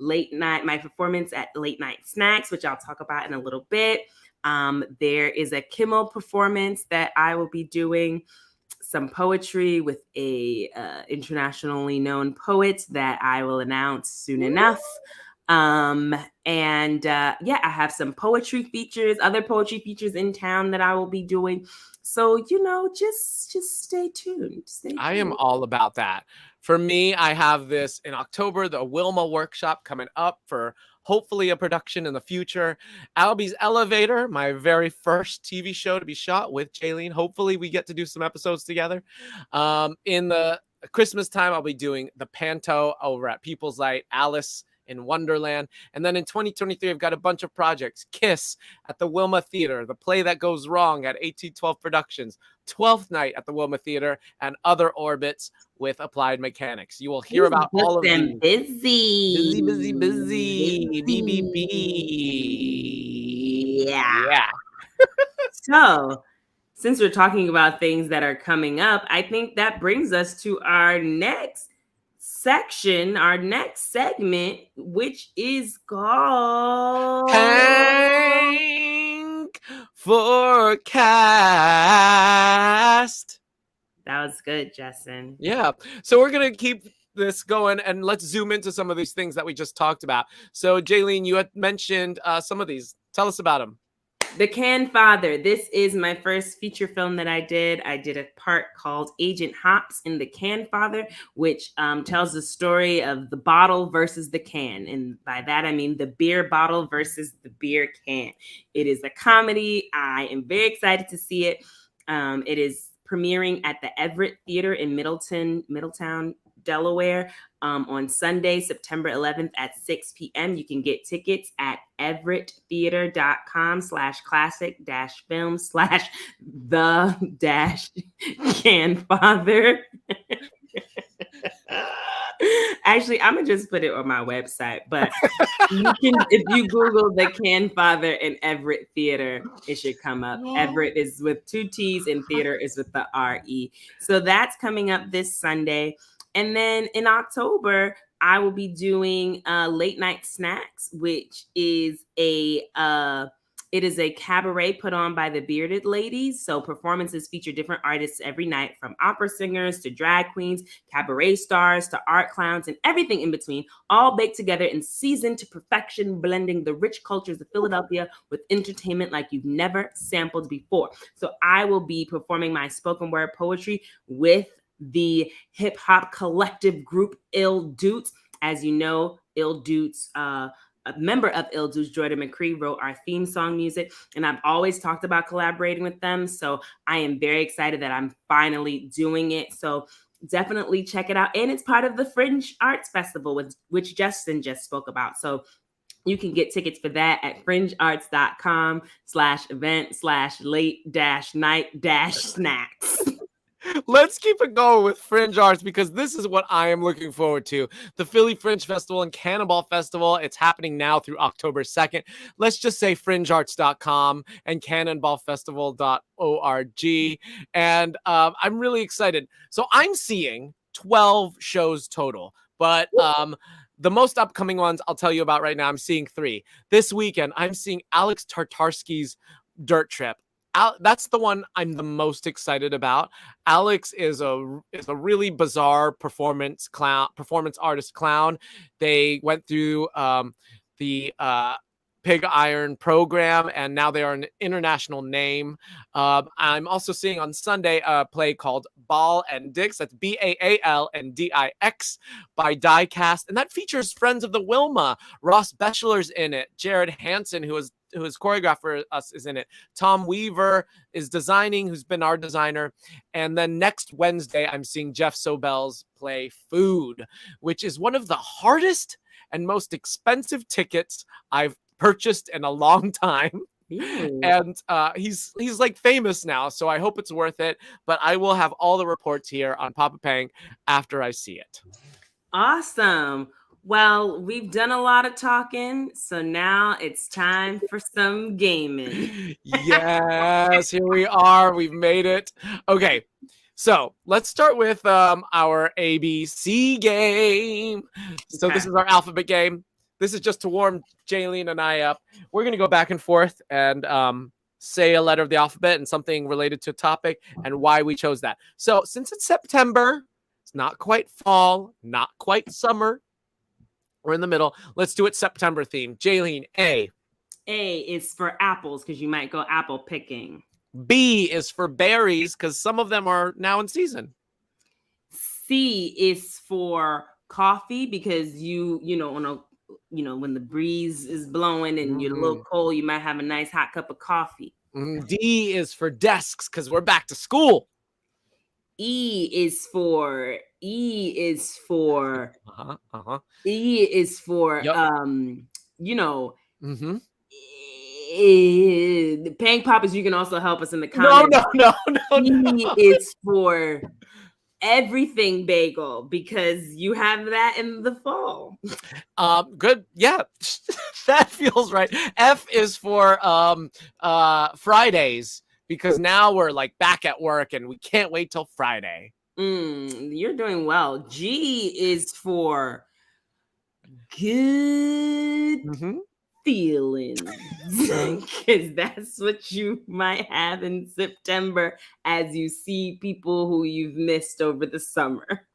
Late night, my performance at Late Night Snacks, which I'll talk about in a little bit. There is a Kimmel performance that I will be doing, some poetry with a internationally known poet that I will announce soon enough. I have some poetry features, other poetry features in town that I will be doing. So, just stay tuned. I am all about that. For me, I have this in October, the Wilma workshop coming up for hopefully a production in the future. Albie's Elevator, my very first TV show to be shot with Jaylene. Hopefully we get to do some episodes together. In the Christmas time, I'll be doing the Panto over at People's Light, Alice in Wonderland. And then in 2023, I've got a bunch of projects. Kiss at the Wilma Theater, The Play That Goes Wrong at 1812 Productions, 12th Night at the Wilma Theater, and Other Orbits with Applied Mechanics. You will hear about all of these. Busy. BBB. Yeah. So, since we're talking about things that are coming up, I think that brings us to our next section, our next segment, which is called Pank Forecast. That was good, Justin. Yeah. So we're going to keep this going and let's zoom into some of these things that we just talked about. So Jaylene, you had mentioned some of these. Tell us about them. The Can Father. This is my first feature film that I did. I did a part called Agent Hops in The Can Father, which tells the story of the bottle versus the can. And by that, I mean the beer bottle versus the beer can. It is a comedy. I am very excited to see it. It is premiering at the Everett Theater in Middletown, Delaware, on Sunday, September 11th at 6 p.m. You can get tickets at everetttheater.com/classic-film/the-can father. Actually, I'm gonna just put it on my website, but you can, if you Google the Can Father and Everett Theater, it should come up. Everett is with 2 T's and theater is with the R-E. So that's coming up this Sunday. And then in October, I will be doing Late Night Snacks, which is it is a cabaret put on by the Bearded Ladies. So performances feature different artists every night, from opera singers to drag queens, cabaret stars to art clowns, and everything in between, all baked together and seasoned to perfection, blending the rich cultures of Philadelphia with entertainment like you've never sampled before. So I will be performing my spoken word poetry with the hip hop collective group Ill Dutes. As you know, Ill Dutes, a member of Ill Deuce, Jordan McCree, wrote our theme song music, and I've always talked about collaborating with them. So I am very excited that I'm finally doing it. So definitely check it out. And it's part of the Fringe Arts Festival, which Justin just spoke about. So you can get tickets for that at fringearts.com/event/late-night-snacks. Let's keep it going with Fringe Arts, because this is what I am looking forward to. The Philly Fringe Festival and Cannonball Festival. It's happening now through October 2nd. Let's just say fringearts.com and cannonballfestival.org. And I'm really excited. So I'm seeing 12 shows total, but the most upcoming ones I'll tell you about right now, I'm seeing 3. This weekend, I'm seeing Alex Tartarsky's Dirt Trip. That's the one I'm the most excited about. Alex is a really bizarre performance artist clown. They went through the Pig Iron program, and now they are an international name. I'm also seeing on Sunday a play called Ball and Dix. That's BAALNDIX by Diecast, and that features friends of the Wilma. Ross Beschler's in it. Jared Hansen, who is choreographed for us, is in it. Tom Weaver is designing, who's been our designer. And then next Wednesday, I'm seeing Jeff Sobel's play Food, which is one of the hardest and most expensive tickets I've purchased in a long time. Ooh. And he's like famous now, so I hope it's worth it. But I will have all the reports here on PoppaDrank after I see it. Awesome. Well, we've done a lot of talking, so now it's time for some gaming. Yes, here we are. We've made it. Okay, so let's start with our ABC game. So This is our alphabet game. This is just to warm Jaylene and I up. We're going to go back and forth and say a letter of the alphabet and something related to a topic and why we chose that. So since it's September, it's not quite fall, not quite summer. We're in the middle. Let's do it September theme. Jaylene, A. A is for apples, because you might go apple picking. B is for berries, because some of them are now in season. C is for coffee, because when the breeze is blowing and you're a little cold, you might have a nice hot cup of coffee. D is for desks, because we're back to school. E is for yep. The Pank Poppers. You can also help us in the comments. No. E is for everything bagel, because you have that in the fall. Good. Yeah, that feels right. F is for Fridays, because now we're like back at work and we can't wait till Friday. You're doing well. G is for good feelings, because that's what you might have in September as you see people who you've missed over the summer.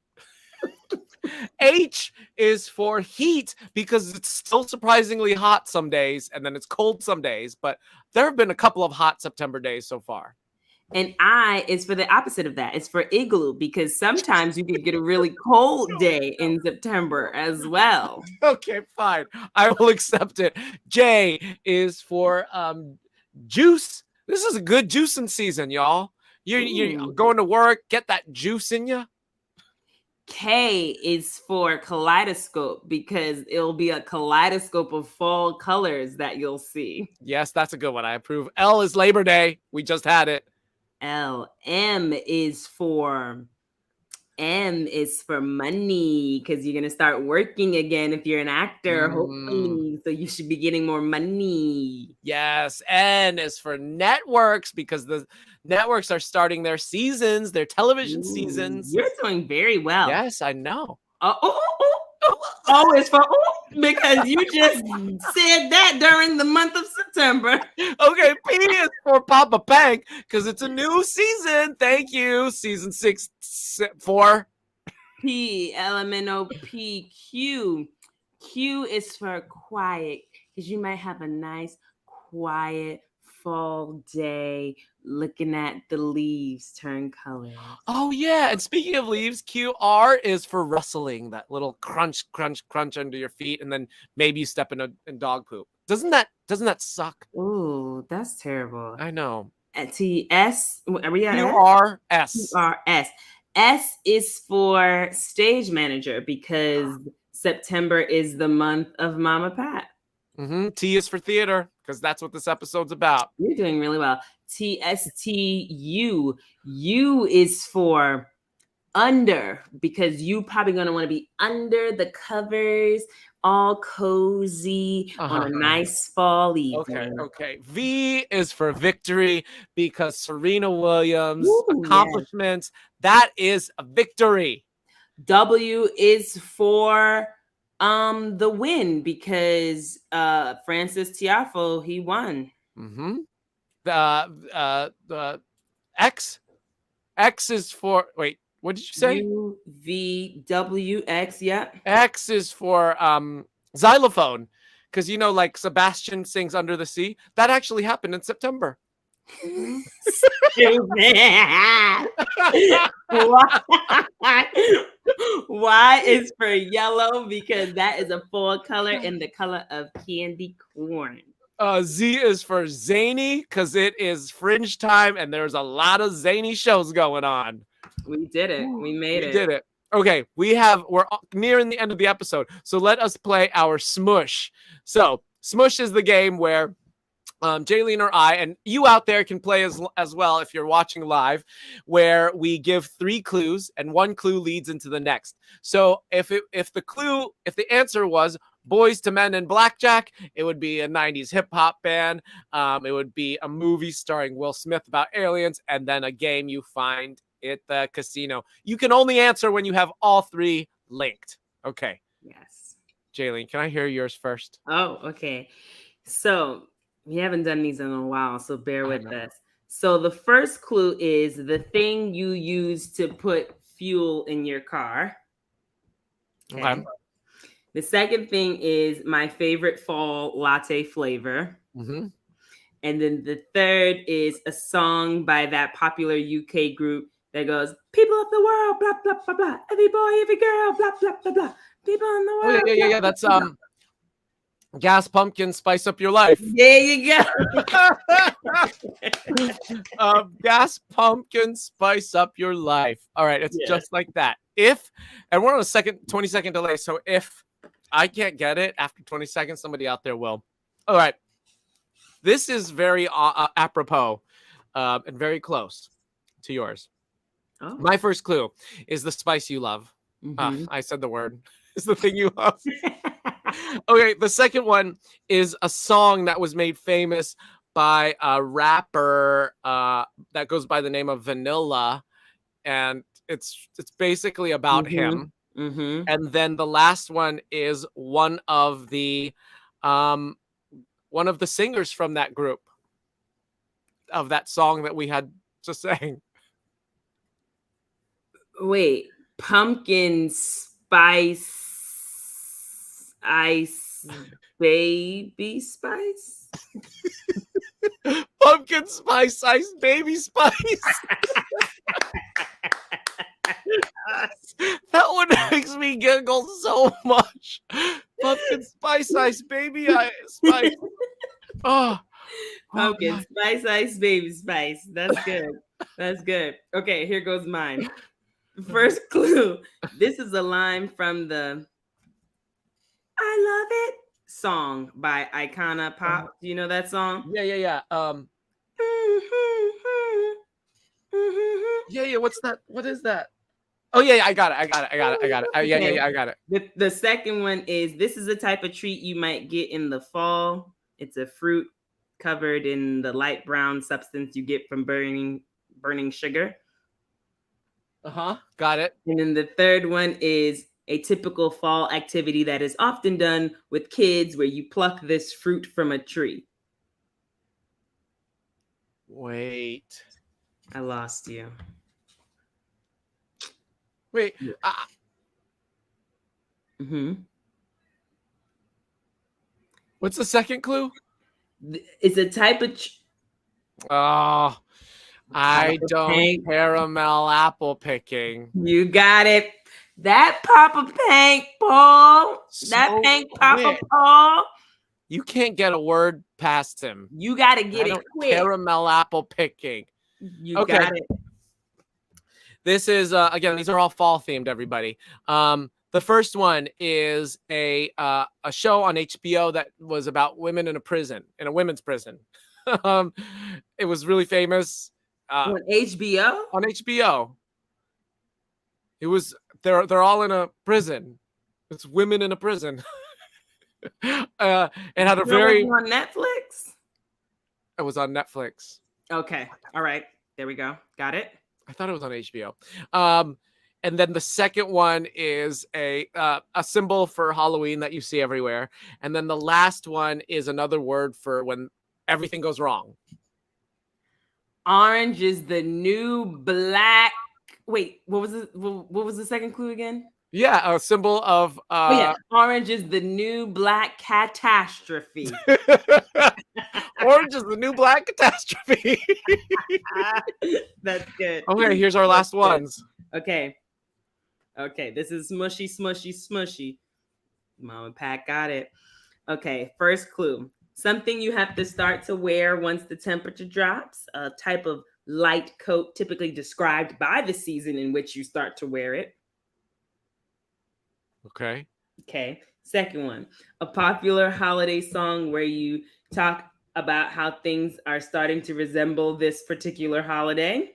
H is for heat, because it's still surprisingly hot some days and then it's cold some days, but there have been a couple of hot September days so far. And I is for the opposite of that. It's for igloo, because sometimes you can get a really cold day in September as well. Okay, fine. I will accept it. J is for juice. This is a good juicing season, y'all. You're going to work, get that juice in you. K is for kaleidoscope, because it'll be a kaleidoscope of fall colors that you'll see. Yes, that's a good one. I approve. L is Labor Day. We just had it. M is for M is for money because you're going to start working again if you're an actor, hopefully. So you should be getting more money. Yes. N is for networks because the networks are starting their seasons, their television seasons. You're doing very well. Yes, I know. Oh, it's for because you just said that during the month of September. Okay, P is for PoppaDrank because it's a new season. Thank you. Season 4. P, LMNOP, Q. Q is for quiet because you might have a nice, quiet fall day looking at the leaves turn colors. Oh, yeah. And speaking of leaves, QR is for rustling, that little crunch, crunch, crunch under your feet. And then maybe you step in dog poop. Doesn't that suck? Ooh, that's terrible. I know. TS, are we at QRS? QRS. S is for stage manager because September is the month of Mama Pat. T is for theater because that's what this episode's about. You're doing really well. TSTU. U is for under because you probably going to want to be under the covers, all cozy on a nice fall evening. Okay. V is for victory because Serena Williams' accomplishments, that is a victory. W is for the win because Francis Tiafoe, he won. The X is for, wait, what did you say? UVWX, yeah. X is for xylophone because like Sebastian sings Under the Sea. That actually happened in September. Y is for yellow because that is a fall color in the color of candy corn. Z is for zany because it is fringe time and there's a lot of zany shows going on. We did it. We made it. We did it. Okay, we're nearing the end of the episode, so let us play our Smush. So Smush is the game where Jaylene or I, and you out there can play as well if you're watching live, where we give 3 clues and 1 clue leads into the next. So if the answer was Boys to Men and Blackjack, it would be a 90s hip hop band. It would be a movie starring Will Smith about aliens, and then a game you find at the casino. You can only answer when you have all 3 linked. Okay. Yes. Jaylene, can I hear yours first? Oh, okay. So we haven't done these in a while, so bear with us. So the first clue is the thing you use to put fuel in your car. Okay. The second thing is my favorite fall latte flavor. And then the third is a song by that popular UK group that goes, people of the world, blah, blah, blah, blah. Every boy, every girl, blah, blah, blah, blah. People in the world. Yeah. That's Gas Pumpkin, Spice Up Your Life. There you go. Gas Pumpkin, Spice Up Your Life. All right, it's just like that. And we're on a 20-second delay, so if I can't get it after 20 seconds, somebody out there will. All right. This is very apropos and very close to yours. Oh. My first clue is the spice you love. I said the word. It's the thing you love. Okay, the second one is a song that was made famous by a rapper that goes by the name of Vanilla, and it's basically about him. And then the last one is one of the singers from that group of that song that we had just sang. Wait, pumpkin spice ice baby spice? Pumpkin spice ice baby spice. That one makes me giggle so much. Pumpkin spice ice baby spice. Oh, pumpkin spice ice baby spice. That's good. That's good. Okay, here goes mine. First clue. This is a line from the I Love It song by Icona Pop. Do you know that song? Yeah. Yeah. What's that? What is that? Oh yeah, I got it. Yeah, Okay. I got it. The second one is this is a type of treat you might get in the fall. It's a fruit covered in the light brown substance you get from burning sugar. Got it. And then the third one is a typical fall activity that is often done with kids where you pluck this fruit from a tree. Wait. I lost you. Wait. What's the second clue? It's a type of Oh, I don't Pank. caramel apple picking. You got it. That PoppaDrank, Paul. That So Pank Poppa quick. Paul. You can't get a word past him. You got to get I it don't quick. caramel apple picking. You Okay. got it. This is again, these are all fall themed, everybody. The first one is a show on HBO that was about women in a prison, in a women's prison. It was really famous. On HBO? On HBO. It was they're all in a prison. It's women in a prison. And had a very on Netflix. It was on Netflix. Okay. All right. There we go. Got it. I thought it was on HBO. And then the second one is a symbol for Halloween that you see everywhere. And then the last one is another word for when everything goes wrong. Orange is the new black. Wait, what was the second clue again? Yeah, a symbol of orange is the new black catastrophe. Orange is the new black catastrophe. That's good. Okay, here's our last ones. Okay, this is smushy, smushy, smushy. Mom and Pat got it. Okay, first clue. Something you have to start to wear once the temperature drops. A type of light coat typically described by the season in which you start to wear it. Okay. Second one. A popular holiday song where you talk about how things are starting to resemble this particular holiday.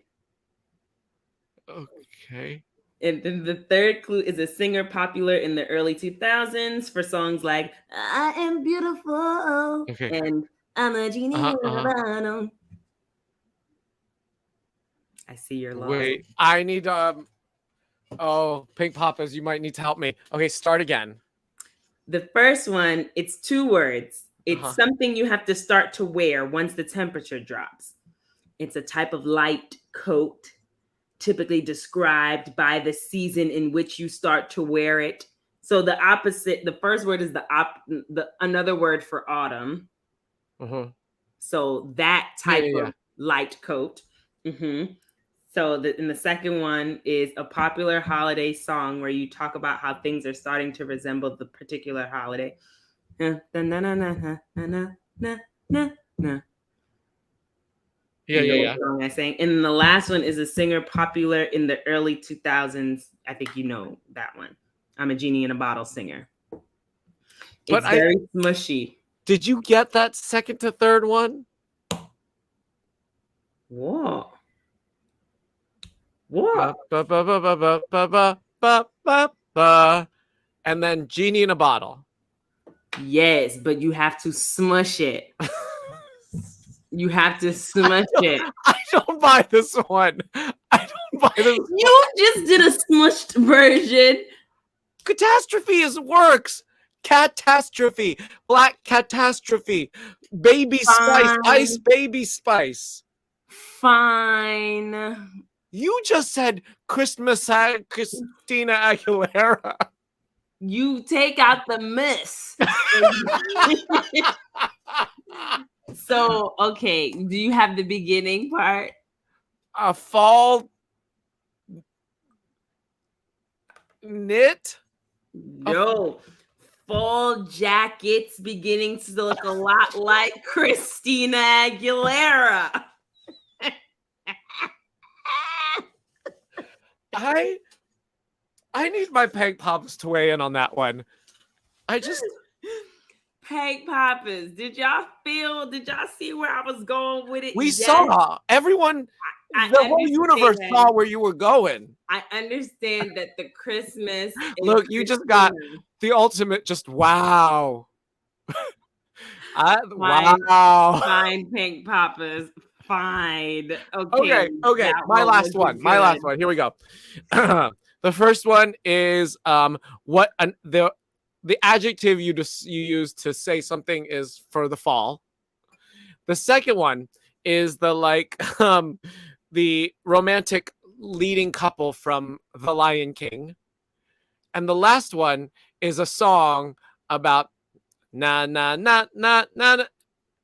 Okay. And then the third clue is a singer popular in the early 2000s for songs like I Am Beautiful and I'm a genie in a bottle. I see your loss. Wait, I need Pink Poppas, you might need to help me. Okay, start again. The first one, it's 2 words. It's something you have to start to wear once the temperature drops. It's a type of light coat, typically described by the season in which you start to wear it. So the opposite, the first word is another word for autumn. So that type of light coat. So the second one is a popular holiday song where you talk about how things are starting to resemble the particular holiday. Yeah. Song I sang. And the last one is a singer popular in the early 2000s. I think you know that one. I'm a genie in a bottle singer. It's very smushy. Did you get that second to third one? Whoa. And then genie in a bottle. Yes, but you have to smush it. You have to smush it. I don't buy this one. I don't buy this. You just did a smushed version. Catastrophe works. Catastrophe. Black catastrophe. Baby spice. Ice baby spice. Fine. You just said Christina Aguilera. You take out the miss. So, okay. Do you have the beginning part? A fall knit? No. Fall jackets beginning to look a lot like Christina Aguilera. I need my Pank Poppas to weigh in on that one. Pank Poppas, did y'all see where I was going with it? We saw everyone. The whole universe saw where you were going. I understand that the Christmas. Look, you just got the ultimate. Just wow. Wow. Fine, Pink Poppas. Fine. Okay. My last one. Here we go. The first one is the adjective you use to say something is for the fall. The second one is the romantic leading couple from The Lion King. And the last one is a song about na na na na na na.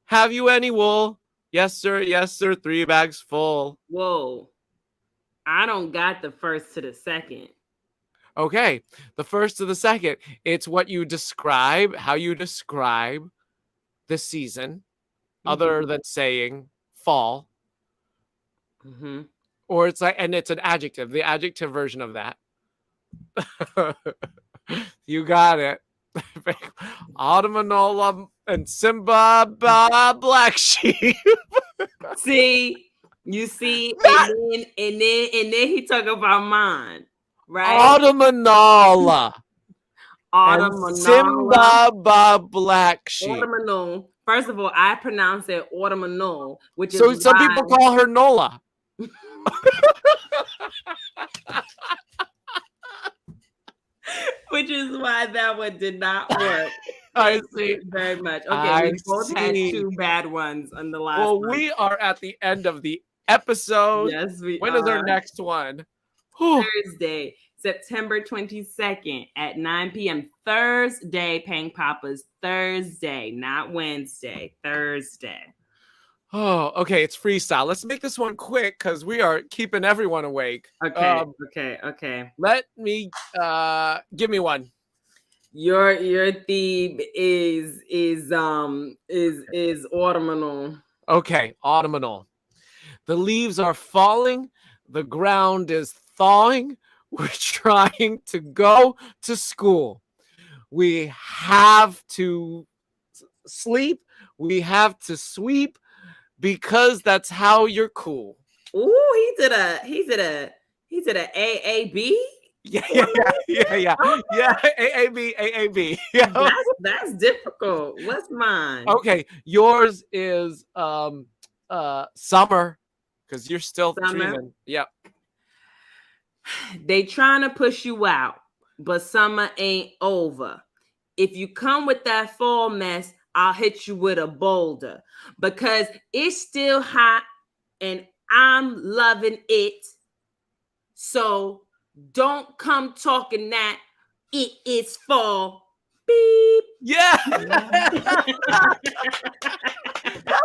Have you any wool? Yes, sir. 3 bags full. Whoa. I don't got the first to the second. Okay. The first to the second. It's what you describe, how you describe the season, other than saying fall. Mm-hmm. Or it's and it's an adjective, the adjective version of that. You got it. Autumnal and Simba Black Sheep. You see, and then he talk about mine, right? Autumnal. Simba Black Sheep. Autumnal. First of all, I pronounce it autumnal, which is so some people call her Nola. Which is why that one did not work. I see. Very much. Okay, we both had 2 bad ones on the last one. We are at the end of the episode. Yes, we When are. is our next one? Thursday, September 22nd at 9 p.m. Thursday, Pang Poppas. Thursday, not Wednesday. Thursday. Oh, okay. It's freestyle. Let's make this one quick because we are keeping everyone awake. Okay. Let me give me one. Your theme is autumnal. Okay, autumnal. The leaves are falling. The ground is thawing. We're trying to go to school. We have to sleep. We have to sweep because that's how you're cool. Ooh, he did a AAB. Yeah. AAB. Yeah. That's difficult. What's mine? Okay, yours is summer because you're still dreaming. Yep. They trying to push you out, but summer ain't over. If you come with that fall mess, I'll hit you with a boulder because it's still hot and I'm loving it. So don't come talking that it is fall. Beep. Yeah. That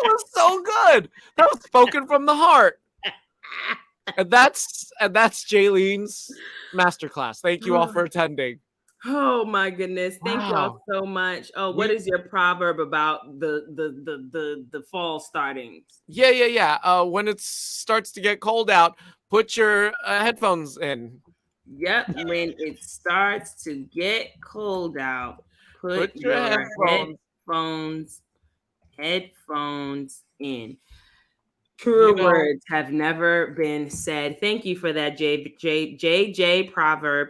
was so good. That was spoken from the heart. And that's Jaylene's masterclass. Thank you all for attending. Oh my goodness. Thank y'all so much. Oh, what is your proverb about the fall starting? Yeah. When it starts to get cold out, put your headphones in. Yep. When it starts to get cold out, put your headphones in. Truer words have never been said. Thank you for that, JJ proverb.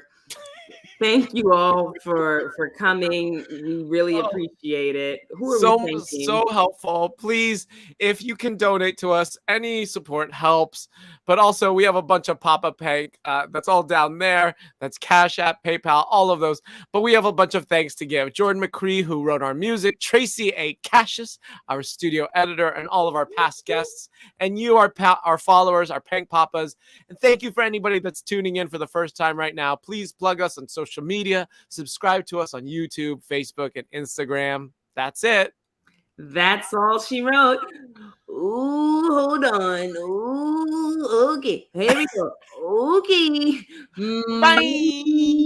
Thank you all for coming. We really appreciate it. Who are we thanking? So helpful. Please, if you can donate to us, any support helps. But also, we have a bunch of PoppaDrank. That's all down there. That's Cash App, PayPal, all of those. But we have a bunch of thanks to give. Jordan McCree, who wrote our music. Tracy A. Cassius, our studio editor, and all of our past guests. And you, our followers, our Pank Poppas. And thank you for anybody that's tuning in for the first time right now. Please plug us on social media. Subscribe to us on YouTube, Facebook, and Instagram. That's it. That's all she wrote. Ooh, hold on. Ooh, okay. Here we go. Okay. Bye.